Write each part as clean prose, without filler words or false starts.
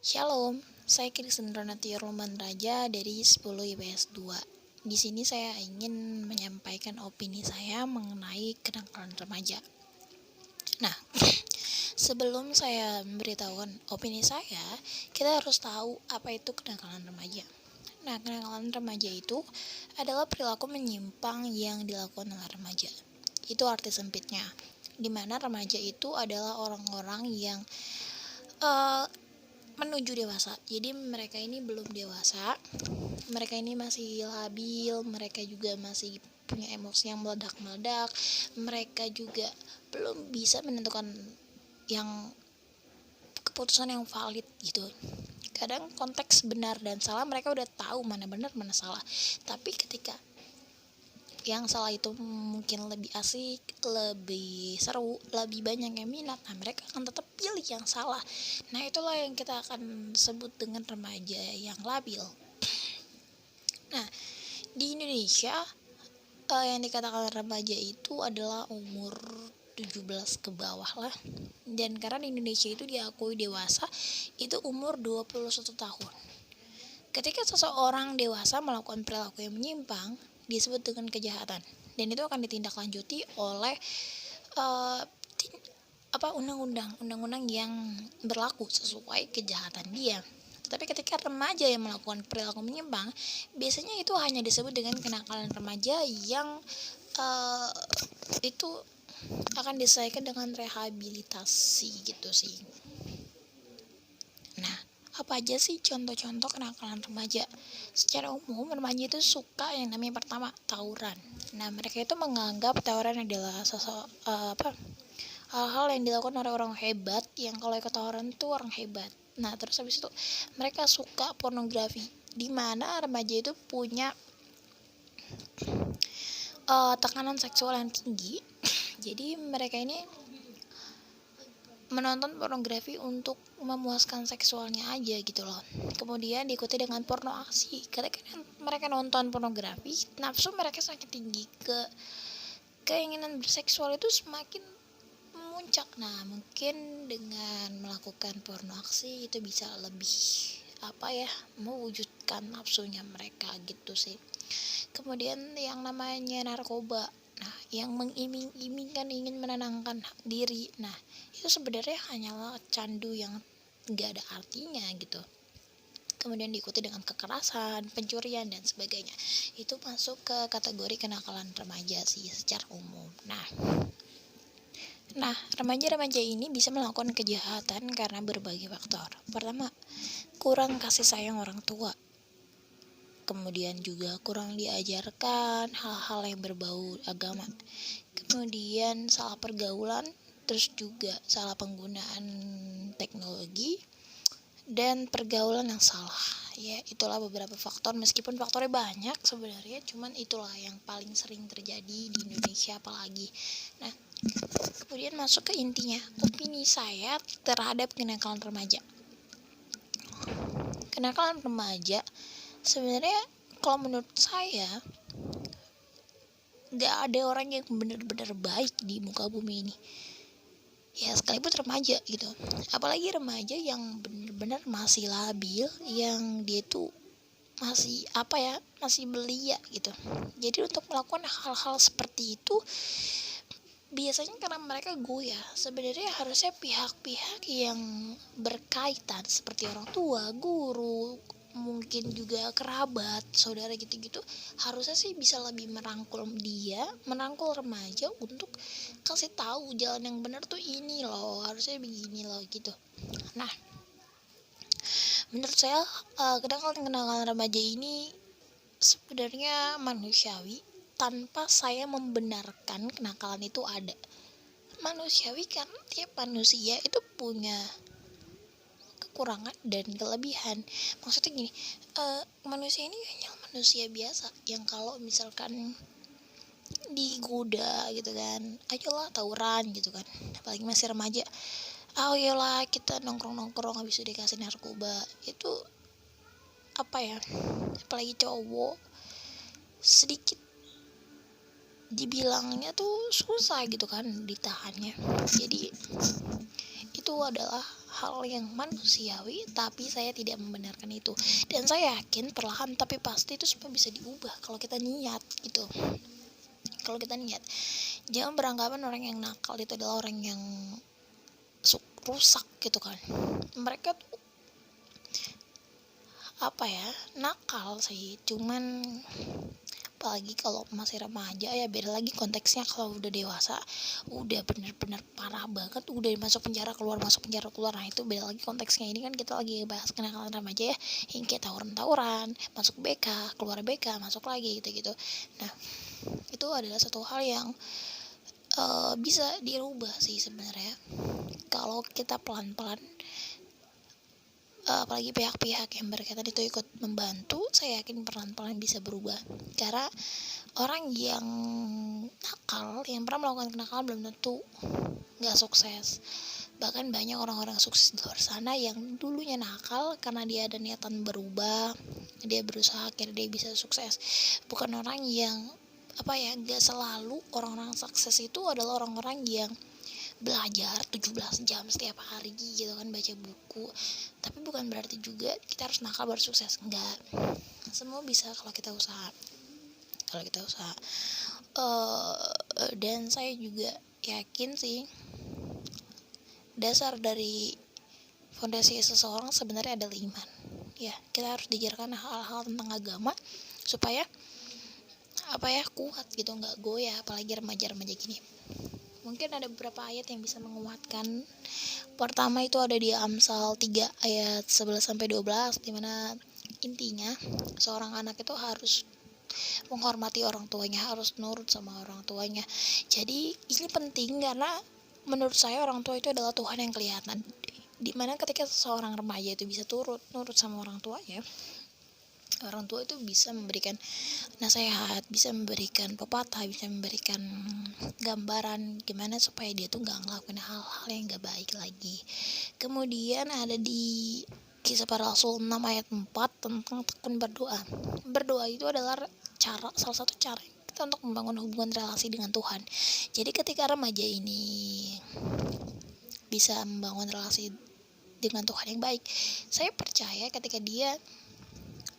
Shalom, saya Kristen Ronatiur Luman Raja dari 10 IPS 2. Di sini saya ingin menyampaikan opini saya mengenai kenakalan remaja. Nah, sebelum saya memberitahukan opini saya, kita harus tahu apa itu kenakalan remaja. Nah, kenakalan remaja itu adalah perilaku menyimpang yang dilakukan oleh remaja. Itu arti sempitnya, di mana remaja itu adalah orang-orang yang menuju dewasa. Jadi mereka ini belum dewasa, mereka ini masih labil, mereka juga masih punya emosi yang meledak-meledak, mereka juga belum bisa menentukan yang keputusan yang valid gitu. Kadang konteks benar dan salah mereka udah tahu mana benar mana salah, tapi ketika yang salah itu mungkin lebih asik, lebih seru, lebih banyak yang minat, nah mereka akan tetap pilih yang salah. Nah itulah yang kita akan sebut dengan remaja yang labil. Nah di Indonesia yang dikatakan remaja itu adalah umur 17 ke bawah lah. Dan karena di Indonesia itu diakui dewasa itu umur 21 tahun. Ketika seseorang dewasa melakukan perilaku yang menyimpang disebut dengan kejahatan, dan itu akan ditindaklanjuti oleh undang-undang yang berlaku sesuai kejahatan dia. Tetapi ketika remaja yang melakukan perilaku menyimpang, biasanya itu hanya disebut dengan kenakalan remaja yang itu akan diselesaikan dengan rehabilitasi gitu sih. Nah, apa aja sih contoh-contoh kenakalan remaja? Secara umum, remaja itu suka yang namanya pertama tawuran. Nah, mereka itu menganggap tawuran adalah hal-hal yang dilakukan oleh orang hebat, yang kalau ikut tawuran itu orang hebat. Nah, terus habis itu mereka suka pornografi, di mana remaja itu punya tekanan seksual yang tinggi. Jadi mereka ini menonton pornografi untuk memuaskan seksualnya aja gitu loh. Kemudian diikuti dengan porno aksi. Ketika mereka nonton pornografi, nafsu mereka semakin tinggi, keinginan berseksual itu semakin memuncak. Nah, mungkin dengan melakukan porno aksi itu bisa lebih mewujudkan nafsunya mereka gitu sih. Kemudian yang namanya narkoba, nah yang mengiming-imingkan ingin menenangkan diri, nah itu sebenarnya hanyalah candu yang gak ada artinya gitu. Kemudian diikuti dengan kekerasan, pencurian dan sebagainya. Itu masuk ke kategori kenakalan remaja sih secara umum. Nah, remaja-remaja ini bisa melakukan kejahatan karena berbagai faktor. Pertama, kurang kasih sayang orang tua. Kemudian juga kurang diajarkan hal-hal yang berbau agama. Kemudian salah pergaulan, terus juga salah penggunaan teknologi dan pergaulan yang salah. Ya, itulah beberapa faktor, meskipun faktornya banyak sebenarnya, cuman itulah yang paling sering terjadi di Indonesia apalagi. Nah, kemudian masuk ke intinya, opini saya terhadap kenakalan remaja. Kenakalan remaja sebenarnya kalau menurut saya gak ada orang yang benar-benar baik di muka bumi ini. Ya sekalipun remaja gitu. Apalagi remaja yang benar-benar masih labil, yang dia tuh masih belia gitu. Jadi untuk melakukan hal-hal seperti itu biasanya karena mereka goyah. Sebenarnya harusnya pihak-pihak yang berkaitan seperti orang tua, guru, mungkin juga kerabat, saudara gitu-gitu, harusnya sih bisa lebih merangkul remaja untuk kasih tahu jalan yang benar tuh ini loh, harusnya begini loh gitu. Nah, menurut saya kenakalan remaja ini sebenarnya manusiawi, tanpa saya membenarkan kenakalan itu ada. Manusiawi karena tiap manusia itu punya kekurangan dan kelebihan. Maksudnya gini, manusia ini hanya manusia biasa yang kalau misalkan digoda gitu kan, ayolah tawuran gitu kan, apalagi masih remaja, ayolah kita nongkrong habis itu dikasih narkoba, itu apalagi cowok sedikit dibilangnya tuh susah gitu kan ditahannya. Jadi itu adalah hal yang manusiawi, tapi saya tidak membenarkan itu. Dan saya yakin perlahan tapi pasti itu semua bisa diubah kalau kita niat gitu. Kalau kita niat, jangan beranggapan orang yang nakal itu adalah orang yang rusak gitu kan. Mereka tuh nakal sih, cuman apalagi kalau masih remaja ya beda lagi konteksnya. Kalau udah dewasa, udah bener-bener parah banget, udah masuk penjara keluar, nah itu beda lagi konteksnya. Ini kan kita lagi bahas kenakalan remaja ya, yang kayak tawuran, masuk BK, keluar BK, masuk lagi gitu-gitu. Nah itu adalah satu hal yang bisa dirubah sih sebenarnya kalau kita pelan-pelan, apalagi pihak-pihak yang berkaitan itu ikut membantu. Saya yakin pelan-pelan bisa berubah, karena orang yang nakal, yang pernah melakukan kenakalan belum tentu nggak sukses. Bahkan banyak orang-orang sukses di luar sana yang dulunya nakal, karena dia ada niatan berubah, dia berusaha akhirnya dia bisa sukses. Bukan orang yang nggak selalu orang-orang sukses itu adalah orang-orang yang belajar 17 jam setiap hari gitu kan, baca buku. Tapi bukan berarti juga kita harus nakal baru sukses, enggak. Semua bisa kalau kita usaha. Dan saya juga yakin sih dasar dari fondasi seseorang sebenarnya adalah iman. Ya, kita harus diajarkan hal-hal tentang agama supaya kuat gitu, nggak goyah, apalagi remaja-remaja gini. Mungkin ada beberapa ayat yang bisa menguatkan. Pertama itu ada di Amsal 3 ayat 11-12, di mana intinya seorang anak itu harus menghormati orang tuanya, harus nurut sama orang tuanya. Jadi ini penting karena menurut saya orang tua itu adalah Tuhan yang kelihatan. Dimana ketika seorang remaja itu bisa nurut sama orang tuanya, orang tua itu bisa memberikan nasihat, bisa memberikan pepatah, bisa memberikan gambaran gimana supaya dia tuh gak ngelakuin hal-hal yang gak baik lagi. Kemudian ada di Kisah Para Rasul 6 ayat 4 tentang tekun berdoa. Berdoa itu adalah salah satu cara kita untuk membangun hubungan relasi dengan Tuhan. Jadi ketika remaja ini bisa membangun relasi dengan Tuhan yang baik, saya percaya ketika dia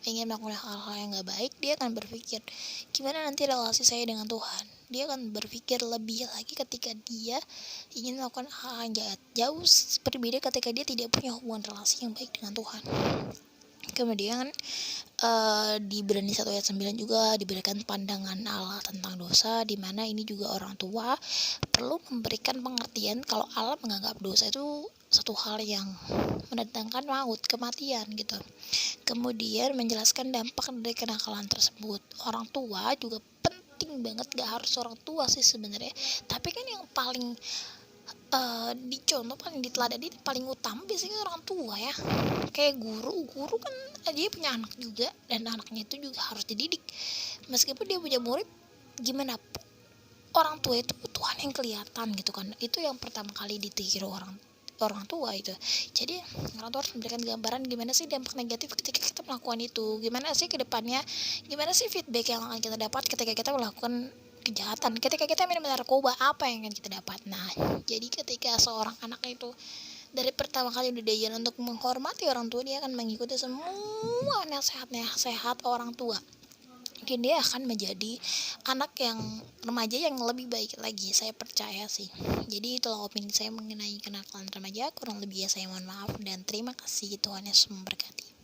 ingin melakukan hal-hal yang gak baik, dia akan berpikir gimana nanti relasi saya dengan Tuhan. Dia akan berpikir lebih lagi ketika dia ingin melakukan hal yang jahat. Jauh berbeda ketika dia tidak punya hubungan relasi yang baik dengan Tuhan. Kemudian di Ibrani 1 ayat 9 juga diberikan pandangan Allah tentang dosa, di mana ini juga orang tua perlu memberikan pengertian kalau Allah menganggap dosa itu satu hal yang mendatangkan maut, kematian gitu. Kemudian menjelaskan dampak dari kenakalan tersebut. Orang tua juga penting banget, gak harus orang tua sih sebenarnya, tapi kan yang paling dicontoh, paling diteladani, paling utama biasanya orang tua ya. Kayak guru kan dia punya anak juga, dan anaknya itu juga harus dididik. Meskipun dia punya murid, gimana pun orang tua itu Tuhan yang kelihatan gitu kan. Itu yang pertama kali ditiru orang tua itu. Jadi orang tua harus memberikan gambaran gimana sih dampak negatif ketika kita melakukan itu, gimana sih ke depannya, gimana sih feedback yang akan kita dapat ketika kita melakukan kejahatan, ketika kita minum narkoba, apa yang akan kita dapat. Nah, jadi ketika seorang anak itu dari pertama kali udah diajarin untuk menghormati orang tua, dia akan mengikuti semua nasihat orang tua. Mungkin dia akan menjadi anak yang remaja yang lebih baik lagi, saya percaya sih. Jadi itulah opini saya mengenai kenakalan remaja. Kurang lebih saya mohon maaf dan terima kasih. Tuhan Yesus memberkati.